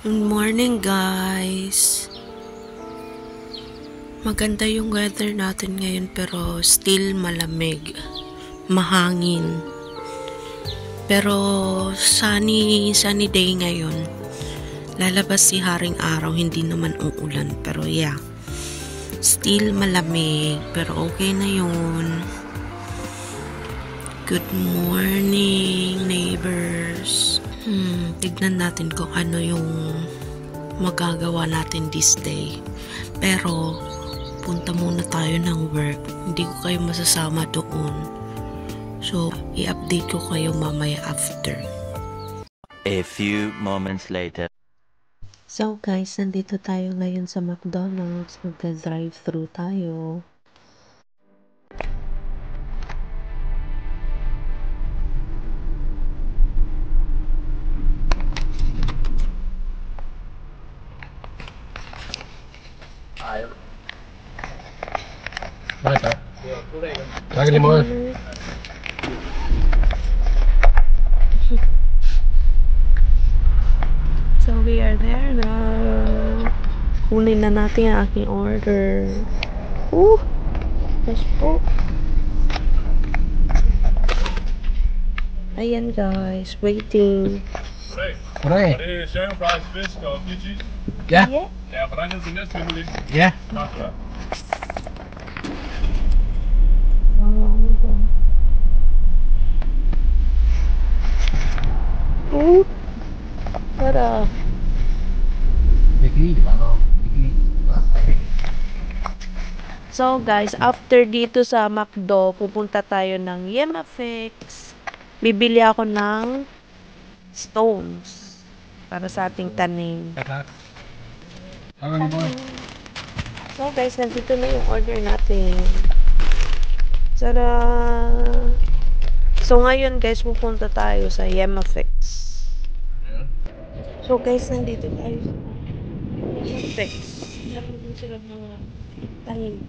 Good morning, guys. Maganda yung weather natin ngayon pero still malamig, mahangin. Pero sunny day ngayon. Lalabas si Haring Araw, hindi naman uulan. Pero yeah, still malamig pero okay na yun. Good morning, neighbors. Tignan natin kung ano yung magagawa natin this day. Pero, punta muna tayo ng work. Hindi ko kayo masasama doon. So, i-update ko kayo mamaya after. A few moments later. So guys, nandito tayo ngayon sa McDonald's. Magka-drive-thru tayo. So we are there now. Kunin na natin ang aking order. Yes po. Ayan guys, waiting. Hooray! Sharing fries, fish, few cheese. Yeah. Yeah, but onions and this family. Yeah. Tara. So guys, after dito sa McDo, pupunta tayo ng Yemafix. Bibili ako ng stones para sa ating tanim. So guys, nandito na yung order natin. Tara! So ngayon guys, pupunta tayo sa Yemafix. So guys, nandito tayo sa Yemafix. Nandito sila mga tanim.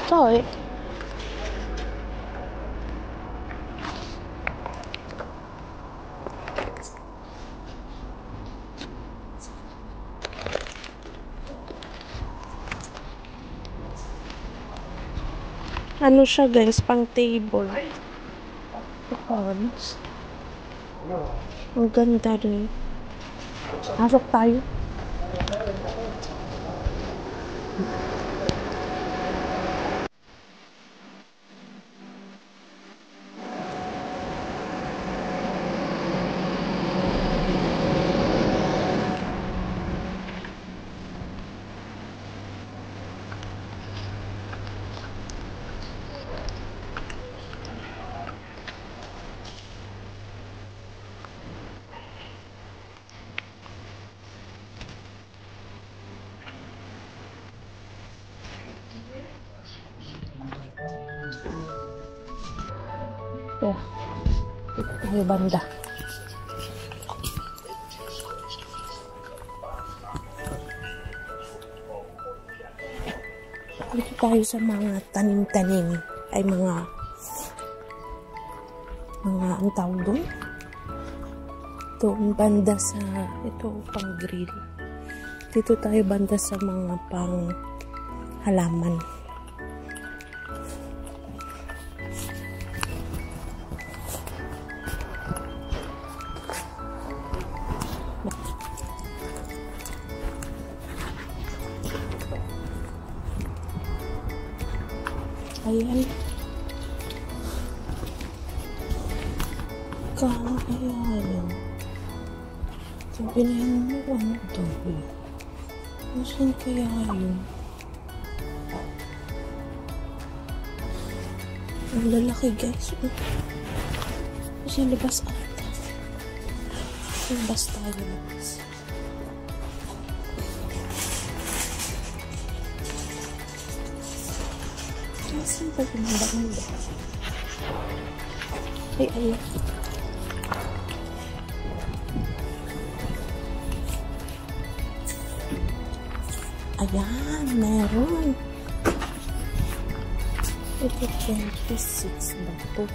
Sorry. Ano siya guys, pang table. Ang ganda rin. Pasok tayo. Ito banda. Dito tayo sa mga tanim-tanim. Ay mga ang tawag doon? Ito banda sa ito pang grill. Dito tayo banda sa mga pang halaman. Ayan. Kano kaya yun? Sabi na yun mo, ano ito? Saan kaya yun? Ang lalaki guys. Kasi labas ata. Labas tayo labas. Saan ba yung banda? Ay, ayun. Ayan, meron. Ito 26 ba ito?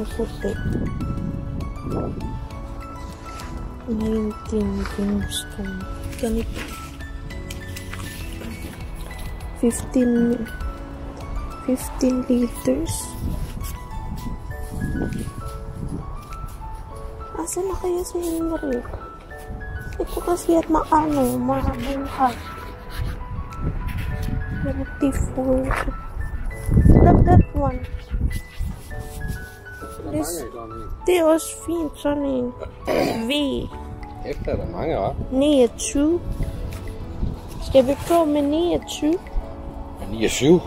yung puti. 19 gusto. Ganito. 15 liters. Asa na kaya si Henrik? Ito kasi at mahabang 34. That one. Det er også fint, sådan en V. Efter er der mange, hva'? 29. Skal vi prøve med 29? 29.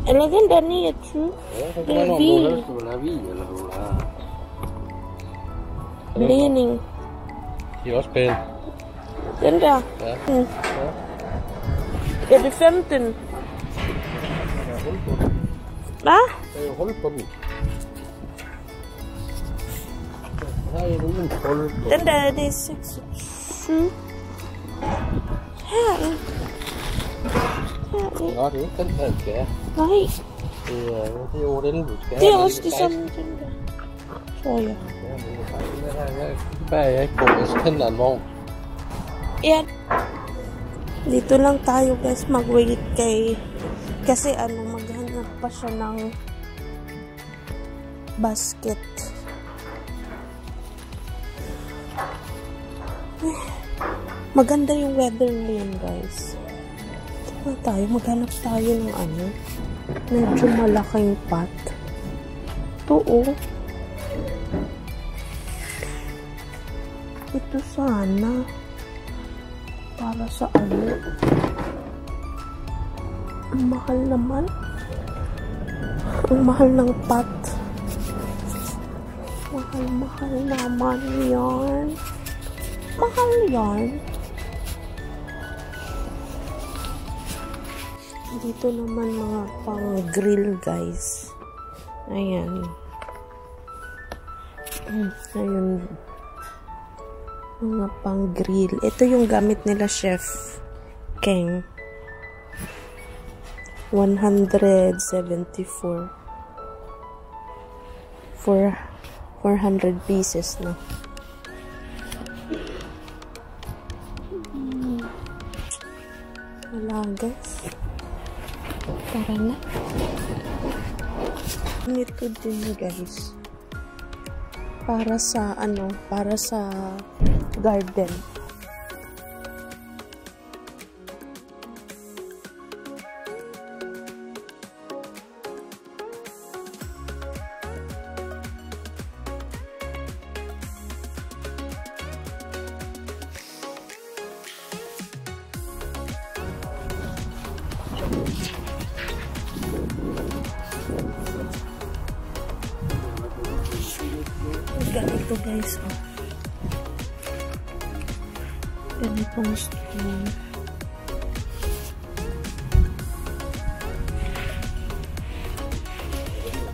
Eller den der 29? Ja, det er hvil. Du vil have hvil, eller du vil have... Blæning. De er også pæne. Den der? Ja. Er det 15? Hvad? Der er jo hul på dem. Her er jo uden hul på. Den der, det er 26. Her. Nå, det er ikke den her, vi skal have. Nej. Det er jo den, vi skal have. Det er også det samme, den der. Tror jeg. Hvad er jeg ikke på? Jeg skal hente en vogn. Yan. Dito lang tayo guys mag-wait kasi maghanap pa siya ng basket. Maganda yung weather ngayon guys. Maghanap tayo ng medyo malaking pot. Oo. Ito sana. Para sa ang mahal naman. Ang mahal ng pot. Mahal naman yan. Mahal yan. Dito naman mga pang grill guys. Ayan. Ayun. Mga pang grill. Ito yung gamit nila Chef Keng. 174 for 400 pieces na. Wala guys. Tara na. Ito din guys. Para sa garden. Ganito guys, ganitong spoon.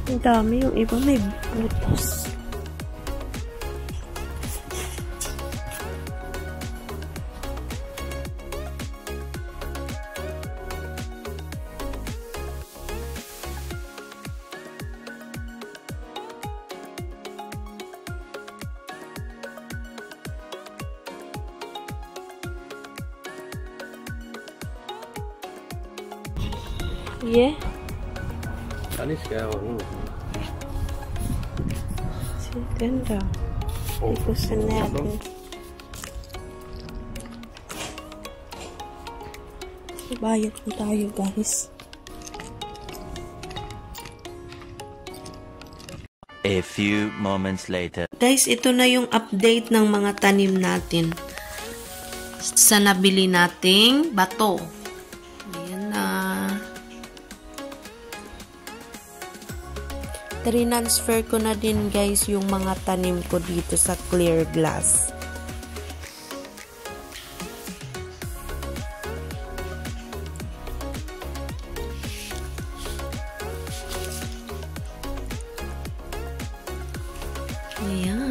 Ang dami, yung iba may butas. Yeah. Alis ka ako. Ganda. Ito sa natin. Bayad po tayo guys. A few moments later. Guys, ito na yung update ng mga tanim natin. Sa nabili nating bato. Ayan na. Transfer ko na din guys yung mga tanim ko dito sa clear glass. Ayan.